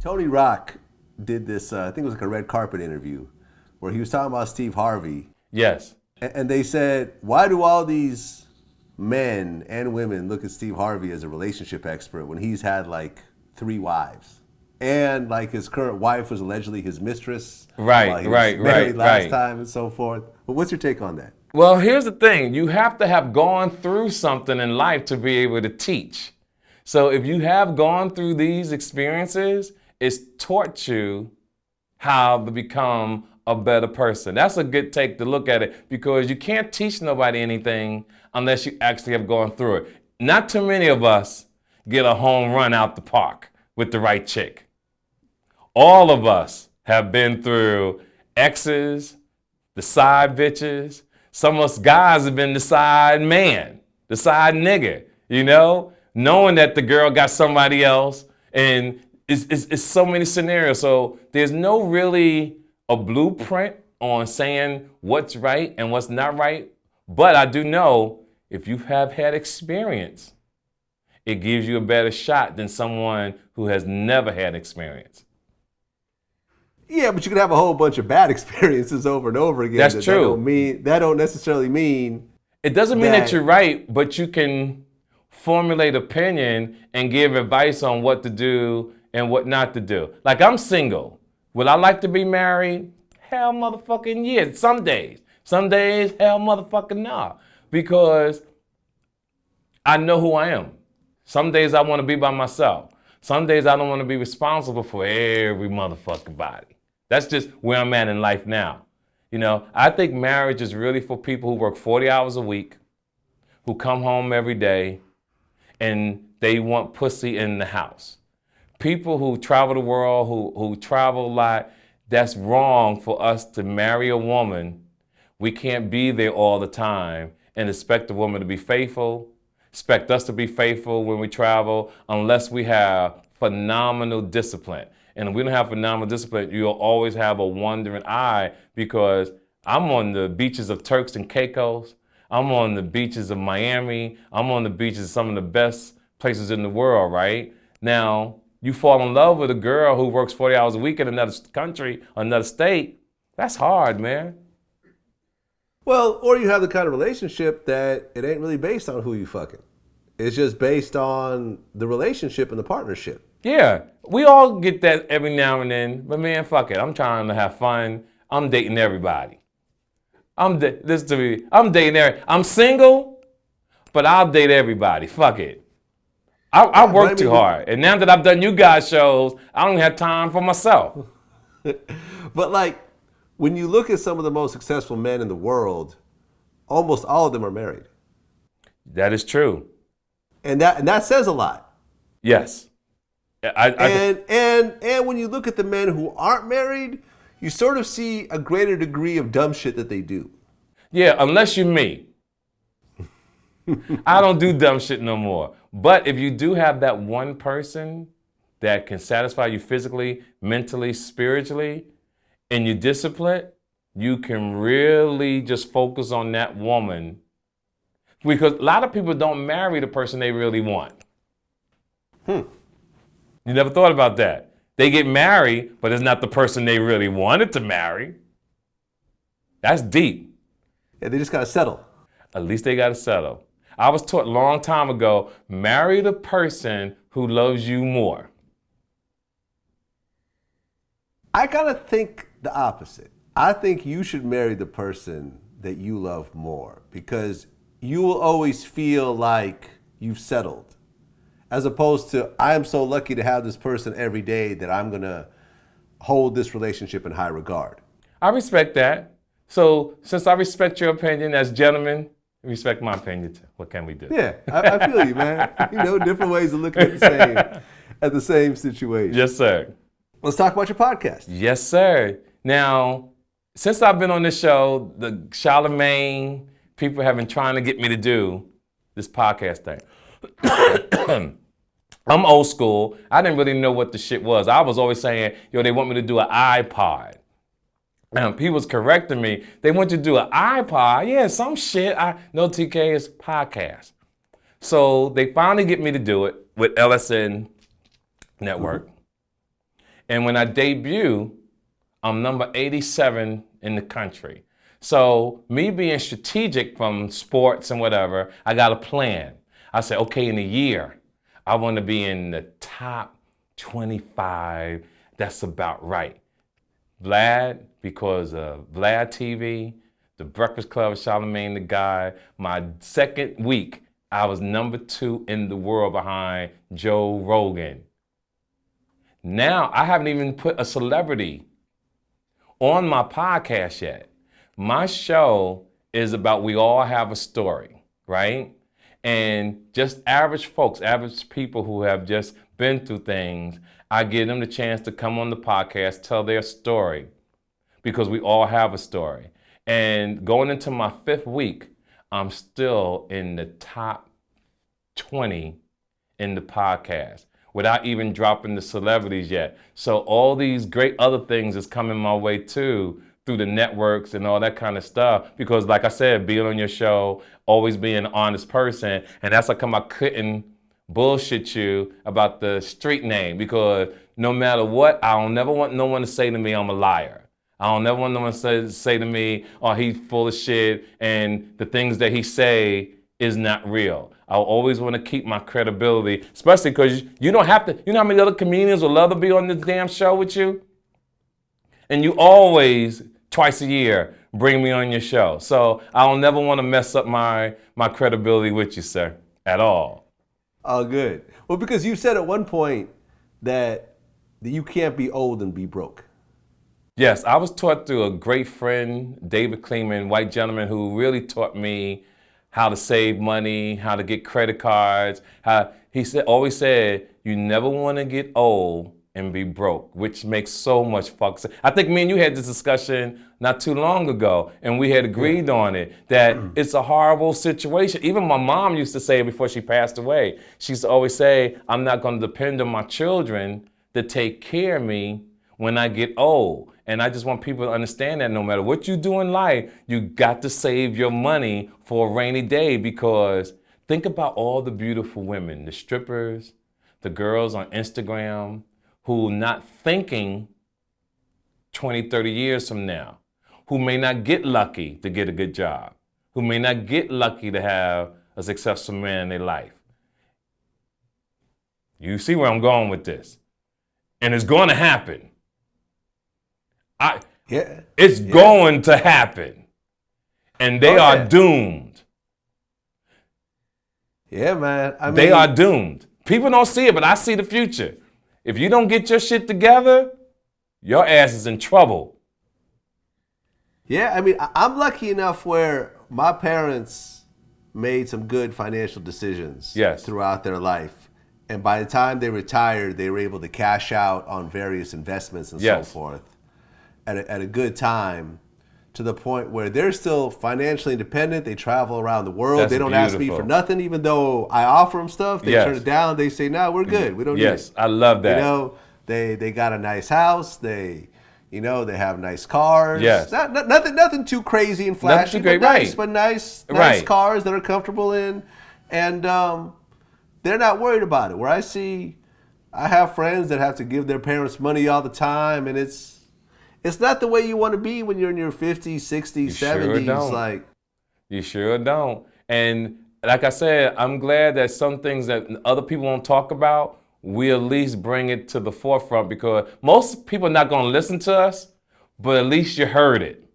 Tony Rock did this, I think it was like a red carpet interview, where he was talking about Steve Harvey. Yes. And they said, why do all these men and women look at Steve Harvey as a relationship expert when he's had like 3 wives? And like his current wife was allegedly his mistress. Right. Last time and so forth. But what's your take on that? Well, here's the thing. You have to have gone through something in life to be able to teach. So if you have gone through these experiences, it's taught you how to become a better person. That's a good take to look at it, because you can't teach nobody anything unless you actually have gone through it. Not too many of us get a home run out the park with the right chick. All of us have been through exes, the side bitches. Some of us guys have been the side man, the side nigga, knowing that the girl got somebody else, and it's so many scenarios. So there's no really a blueprint on saying what's right and what's not right. But I do know if you have had experience, it gives you a better shot than someone who has never had experience. Yeah, but you can have a whole bunch of bad experiences over and over again. That's true. That don't necessarily mean. It doesn't mean that you're right, but you can formulate opinion and give advice on what to do and what not to do. Like, I'm single. Would I like to be married? Hell motherfucking yes. Some days. Some days, hell motherfucking nah. Because I know who I am. Some days I want to be by myself. Some days I don't want to be responsible for every motherfucking body. That's just where I'm at in life now. I think marriage is really for people who work 40 hours a week, who come home every day, and they want pussy in the house. People who travel the world, who travel a lot, that's wrong for us to marry a woman. We can't be there all the time and expect the woman to be faithful, expect us to be faithful when we travel, unless we have phenomenal discipline. And if we don't have phenomenal discipline, you'll always have a wandering eye, because I'm on the beaches of Turks and Caicos. I'm on the beaches of Miami. I'm on the beaches of some of the best places in the world, right? Now, you fall in love with a girl who works 40 hours a week in another country, another state. That's hard, man. Well, or you have the kind of relationship that it ain't really based on who you fucking. It's just based on the relationship and the partnership. Yeah, we all get that every now and then, but man, fuck it. I'm trying to have fun. I'm dating everybody. I'm dating I'm single, but I'll date everybody. Fuck it. I work too hard, and now that I've done you guys shows, I don't have time for myself. But like, when you look at some of the most successful men in the world, almost all of them are married. That is true. And that says a lot. Yes. And when you look at the men who aren't married, you sort of see a greater degree of dumb shit that they do. Yeah, unless you're me. I don't do dumb shit no more. But if you do have that one person that can satisfy you physically, mentally, spiritually, and you're disciplined, you can really just focus on that woman. Because a lot of people don't marry the person they really want. You never thought about that. They get married, but it's not the person they really wanted to marry. That's deep. Yeah, they just gotta settle. At least they gotta settle. I was taught a long time ago, marry the person who loves you more. I gotta think the opposite. I think you should marry the person that you love more, because you will always feel like you've settled. As opposed to, I am so lucky to have this person every day that I'm gonna hold this relationship in high regard. I respect that. So since I respect your opinion as gentlemen, respect my opinion too. What can we do? Yeah, I feel you, man. Different ways of looking at the same situation. Yes, sir. Let's talk about your podcast. Yes, sir. Now, since I've been on this show, the Charlemagne, people have been trying to get me to do this podcast thing. I'm old school. I didn't really know what the shit was. I was always saying, they want me to do an iPod. And people was correcting me. They want you to do an iPod. Yeah, some shit. No, TK, is podcast. So they finally get me to do it with LSN Network. And when I debut, I'm number 87 in the country. So me being strategic from sports and whatever, I got a plan. I said, okay, in a year, I want to be in the top 25. That's about right. Vlad, because of VladTV, The Breakfast Club with Charlamagne the Guy, my second week, I was number 2 in the world behind Joe Rogan. Now, I haven't even put a celebrity on my podcast yet. My show is about we all have a story, right? And just average folks, average people who have just been through things, I give them the chance to come on the podcast, tell their story, because we all have a story. And going into my 5th week, I'm still in the top 20 in the podcast without even dropping the celebrities yet. So all these great other things is coming my way too, through the networks and all that kind of stuff. Because like I said, being on your show, always being an honest person, and that's how come I couldn't bullshit you about the street name, because no matter what, I don't never want no one to say to me I'm a liar. I don't never want no one to say to me, oh, he's full of shit and the things that he say is not real. I always want to keep my credibility, especially because you don't have to, you know how many other comedians would love to be on this damn show with you? And you always, twice a year, bring me on your show. So I don't never want to mess up my credibility with you, sir, at all. Oh, good. Well, because you said at one point that you can't be old and be broke. Yes, I was taught through a great friend, David Kleeman, white gentleman, who really taught me how to save money, how to get credit cards. Always said, you never want to get old and be broke, which makes so much fuck sense. I think me and you had this discussion not too long ago, and we had agreed on it, that it's a horrible situation. Even my mom used to say before she passed away, she used to always say, I'm not going to depend on my children to take care of me when I get old. And I just want people to understand that no matter what you do in life, you got to save your money for a rainy day, because think about all the beautiful women, the strippers, the girls on Instagram, who not thinking 20, 30 years from now, who may not get lucky to get a good job, who may not get lucky to have a successful man in their life. You see where I'm going with this. And it's going to happen. It's going to happen. And they are doomed. Yeah, man. They are doomed. People don't see it, but I see the future. If you don't get your shit together, your ass is in trouble. Yeah, I'm lucky enough where my parents made some good financial decisions throughout their life. And by the time they retired, they were able to cash out on various investments and so forth at a good time, to the point where they're still financially independent. They travel around the world. They don't ask me for nothing, even though I offer them stuff. They turn it down. They say, no, we're good. We don't need it. I love that. You know, they got a nice house. They have nice cars. Yes. Nothing too crazy and flashy, but nice cars that are comfortable in. And they're not worried about it. Where I have friends that have to give their parents money all the time, and it's not the way you want to be when you're in your 50s, 60s, 70s. You sure don't. And like I said, I'm glad that some things that other people won't talk about, we at least bring it to the forefront, because most people are not going to listen to us, but at least you heard it.